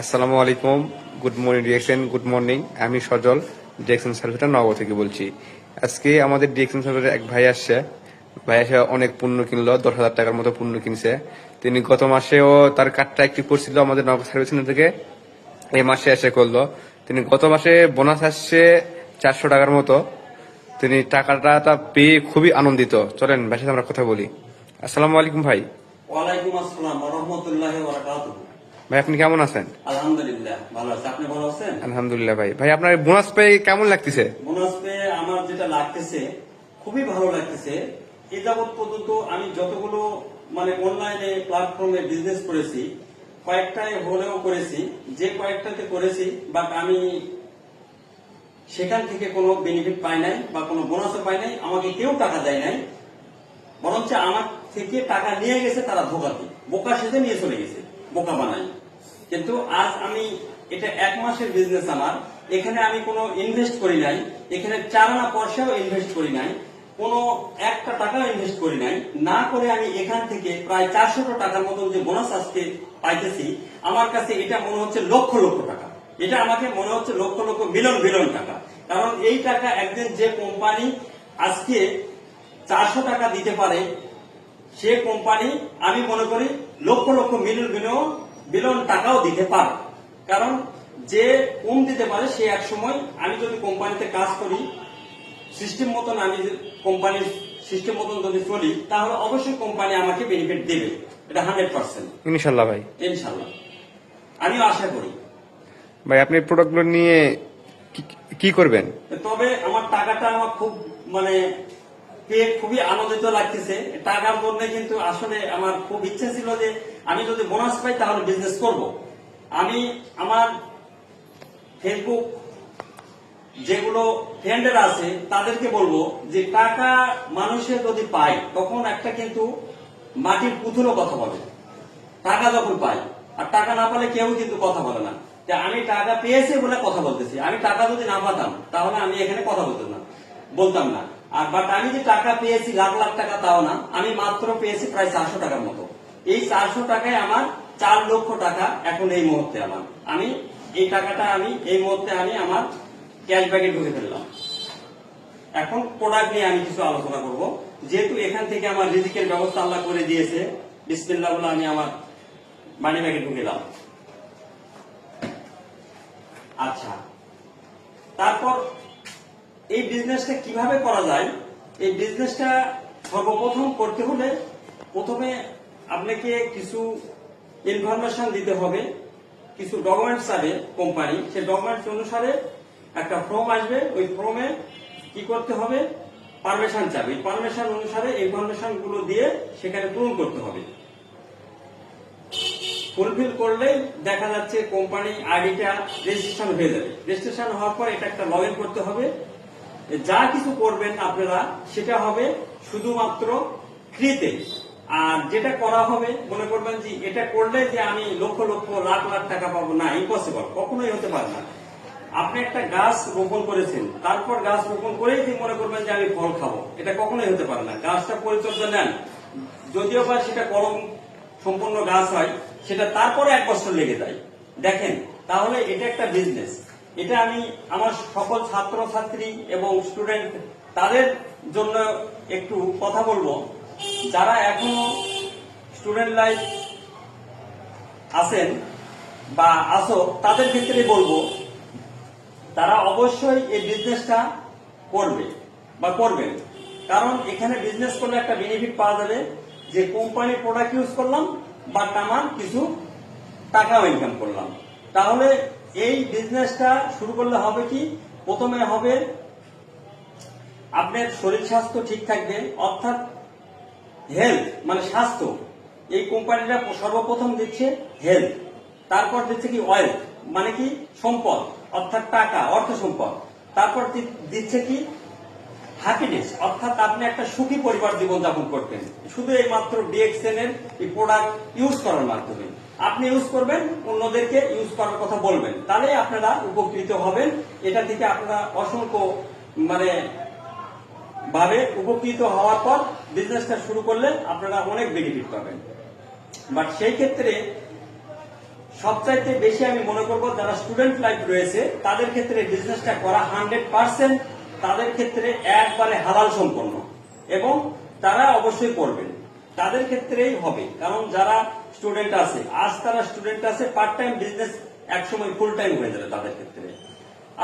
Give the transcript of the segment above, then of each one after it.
আসসালামু আলাইকুম। Good morning direction. Good morning. আমি সজল, ডিরেকশন সার্ভিসটা নগর থেকে বলছি। আজকে আমাদের ডিরেকশন সার্ভিসের এক ভাই আসছে। ভাই এসে অনেক পণ্য কিনলো, 10,000 টাকার মতো পণ্য কিনছে। তিনি গত মাসেও তার কার্ডটা অ্যাক্টিভ করছিল আমাদের নগর সার্ভিস সেন্টার থেকে, এই মাসে এসে করলো। তিনি গত মাসে বোনাস আসছে 400 টাকার মতো। তিনি টাকাটা পেয়ে খুবই আনন্দিত। চলেন ভাইয়ের সাথে আমরা কথা বলি। আসসালামু আলাইকুম ভাই। ওয়ালাইকুম আসসালাম ওয়া রাহমাতুল্লাহি ওয়া বারাকাতুহু। ভাই আপনি কেমন আছেন? আলহামদুলিল্লাহ ভালো আছি। আপনি ভালো আছেন? আলহামদুলিল্লাহ ভাই। ভাই আপনার বোনাস পেয়ে কেমন লাগতেছে? বোনাস পেয়ে আমার যেটা লাগতেছে খুবই ভালো লাগতেছে। এ যাবৎ পর্যন্ত আমি যতগুলো অনলাইনে প্ল্যাটফর্মে বিজনেস করেছি, কয়েকটায় হলেও করেছি, যে কয়েকটাতে করেছি বাট আমি সেখান থেকে কোনো বেনিফিট পাই নাই বা কোনো বোনাসও পাই নাই। আমাকে কেউ টাকা দেয় নাই, বরঞ্চ আমার থেকে টাকা নিয়ে গেছে তারা ধোকাতে, বোকা সেজে নিয়ে চলে গেছে, বোকা বানাই। কিন্তু আজ আমি এটা 1 মাসের বিজনেস আমার, এখানে আমি কোনো ইনভেস্ট করি নাই, এখানে 4 আনা পয়সাও ইনভেস্ট করি নাই, কোনো একটা টাকাও ইনভেস্ট করি নাই, না করে আমি এখান থেকে প্রায় 400 টাকার মতন যে বোনাস আজকে পাইতেছি, আমার কাছে এটা মনে হচ্ছে লক্ষ লক্ষ টাকা। এটা আমাকে মনে হচ্ছে লক্ষ লক্ষ বিলিয়ন বিলিয়ন টাকা। কারণ এই টাকা একদিন যে কোম্পানি আজকে 400 টাকা দিতে পারে, সে কোম্পানি আমি মনে করি lakh lakh million billion billion টাকাও দিতে পারে। কারণ যে কম দিতে পারে সে এক সময়, আমি যদি কোম্পানিতে কাজ করি সিস্টেম মতন, আমি কোম্পানির সিস্টেম মতন যদি চলি, তাহলে অবশ্যই কোম্পানি আমাকে বেনিফিট দেবে, এটা 100%। ইনশাল্লাহ ভাই। ইনশাল্লাহ আমিও আশা করি। ভাই আপনি প্রোডাক্টগুলো নিয়ে কি করবেন? তবে আমার টাকাটা আমার খুব পেয়ে খুবই আনন্দিত লাগতেছে। টাকার জন্য কিন্তু আসলে আমার খুব ইচ্ছে ছিল যে আমি যদি বোনাস পাই তাহলে বিজনেস করব। আমি আমার ফেসবুক যেগুলো ফ্রেন্ডের আছে তাদেরকে বলবো যে টাকা মানুষের যদি পায় তখন একটা কিন্তু মাটির পুতুলও কথা বলে, টাকা যখন পাই। আর টাকা না পেলে কেউ কিন্তু কথা বলে না। যে আমি টাকা পেয়েছি বলে কথা বলতেছি, আমি টাকা যদি না পাতাম তাহলে আমি এখানে কথা বলতাম না। আর বাট আমি যে টাকা পেয়েছি লাখ লাখ টাকা তাও না, আমি মাত্র পেয়েছি প্রায় 400 টাকার মতো। এই 400 টাকায় আমার 4 লক্ষ টাকা এখন এই মুহূর্তে আমার, আমি এই টাকাটা আমি এই মুহূর্তে আমি আমার ক্যাশ ব্যাগে ঢুকে ফেললাম। এখন প্রোডাক্ট নিয়ে আমি কিছু আলোচনা করব। যেহেতু এখান থেকে আমার রিজিকের ব্যবস্থা আল্লাহ করে দিয়েছে, বিসমিল্লাহ বলে আমি আমার মানি ব্যাগে ঢুকেলাম। আচ্ছা, তারপর এই বিজনেসটা কিভাবে করা যায়? এই বিজনেসটা সর্বপ্রথম করতে হলে প্রথমে আপনাকে কিছু ইনফরমেশন দিতে হবে, কিছু ডকুমেন্টস চাবে কোম্পানি। সেই ডকুমেন্টস অনুসারে একটা ফর্ম আসবে, ওই ফর্মে কি করতে হবে, পারমিশন চাবে। এই পারমিশন অনুসারে ইনফরমেশন গুলো দিয়ে সেখানে পূরণ করতে হবে। ফুলফিল করলেই দেখা যাচ্ছে কোম্পানি আইডিটা রেজিস্ট্রেশন হয়ে যাবে। রেজিস্ট্রেশন হওয়ার পর এটা একটা লগ ইন করতে হবে। যা কিছু করবেন আপনারা সেটা হবে শুধুমাত্র ফ্রিতে। আর যেটা করা হবে মনে করবেন যে এটা করলে যে আমি লক্ষ লক্ষ লাখ লাখ টাকা পাবো, না, ইম্পসিবল, কখনোই হতে পারে না। আপনি একটা গাছ রোপণ করেছেন, তারপর গাছ রোপণ করেই যে মনে করবেন যে আমি ফল খাবো, এটা কখনোই হতে পারে না। গাছটা পরিচর্যা নেন, যদিও বা সেটা কলম সম্পূর্ণ গাছ হয়, সেটা তারপরে 1 বছর লেগে যায়। দেখেন, তাহলে এটা একটা বিজনেস। এটা আমি আমার সকল ছাত্র ছাত্রী এবং স্টুডেন্ট তাদের জন্য একটু কথা বলবো, যারা এখনো স্টুডেন্ট লাইফ আছেন বা আসো, তাদের ক্ষেত্রে বলবো তারা অবশ্যই এই বিজনেসটা করবে বা করবেন। কারণ এখানে বিজনেস করলে একটা বেনিফিট পাওয়া যাবে যে কোম্পানির প্রোডাক্ট ইউজ করলাম বাট আমার কিছু টাকাও ইনকাম করলাম। তাহলে এই বিজনেসটা শুরু করলে হবে কি, প্রথমে হবে আপনার শরীর স্বাস্থ্য ঠিক থাকবে, অর্থাৎ হেলথ স্বাস্থ্য। এই কোম্পানিটা সর্বপ্রথম দিচ্ছে হেলথ, তারপর দিচ্ছে কি ওয়েলথ কি সম্পদ, অর্থাৎ টাকা, অর্থ সম্পদ। তারপর দিচ্ছে কি হ্যাপিনেস, অর্থাৎ আপনি একটা সুখী পরিবার জীবনযাপন করতেন শুধু এই মাত্র ডিএক্সএন এর এই প্রোডাক্ট ইউজ করার মাধ্যমে। আপনি ইউজ করবেন, অন্যদেরকে ইউজ করার কথা বলবেন, তাহলে আপনারা উপকৃত হবেন। এটা থেকে আপনারা অসংখ্য ভাবে উপকৃত হওয়ার পর বিজনেসটা শুরু করলে আপনারা অনেক বেনিফিট পাবেন। বাট সেই ক্ষেত্রে সবচাইতে বেশি আমি মনে করব যারা স্টুডেন্ট লাইফ রয়েছে তাদের ক্ষেত্রে বিজনেসটা করা 100% তাদের ক্ষেত্রে একবারে হালাল সম্পন্ন এবং তারা অবশ্যই করবেন, তাদের ক্ষেত্রেই হবে। কারণ যারা স্টুডেন্ট আছে, আজ তারা স্টুডেন্ট আছে, পার্ট টাইম বিজনেস একসময় ফুল টাইম হয়ে যাবে তাদের ক্ষেত্রে।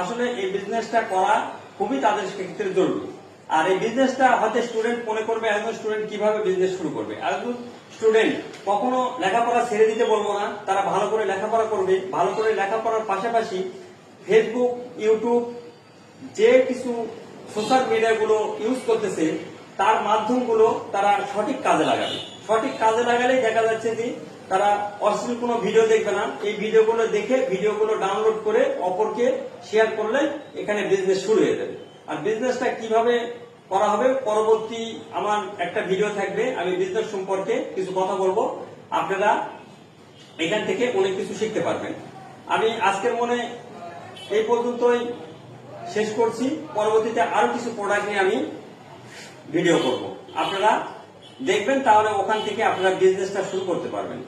আসলে এই বিজনেসটা করা খুবই তাদের ক্ষেত্রে জরুরি। আর এই বিজনেসটা হয়তো স্টুডেন্ট মনে করবে, একজন স্টুডেন্ট কিভাবে বিজনেস শুরু করবে। একজন স্টুডেন্ট কখনো লেখাপড়া ছেড়ে দিতে বলবো না, তারা ভালো করে লেখাপড়া করবে। ভালো করে লেখাপড়ার পাশাপাশি ফেসবুক, ইউটিউব, যে কিছু সোশ্যাল মিডিয়া গুলো ইউজ করতেছে তার মাধ্যমগুলো তারা সঠিক কাজে লাগাবে। সঠিক কাজে লাগালে দেখা যাচ্ছে যে তারা অশ্লীল কোনো ভিডিও দেখবে না। এই ভিডিওগুলো দেখে ভিডিওগুলো ডাউনলোড করে অপরকে শেয়ার করলে এখানে বিজনেস শুরু হয়ে যাবে। আর বিজনেসটা কিভাবে করা হবে পরবর্তী আমার একটা ভিডিও থাকবে, আমি বিজনেস সম্পর্কে কিছু কথা বলবো, আপনারা এখান থেকে অনেক কিছু শিখতে পারবেন। আমি আজকের মনে এই পর্যন্তই শেষ করছি। পরবর্তীতে আরো কিছু প্রোডাক্ট নিয়ে আমি ভিডিও করব, আপনারা দেখবেন, তাহলে ওখান থেকে আপনারা বিজনেসটা শুরু করতে পারবেন।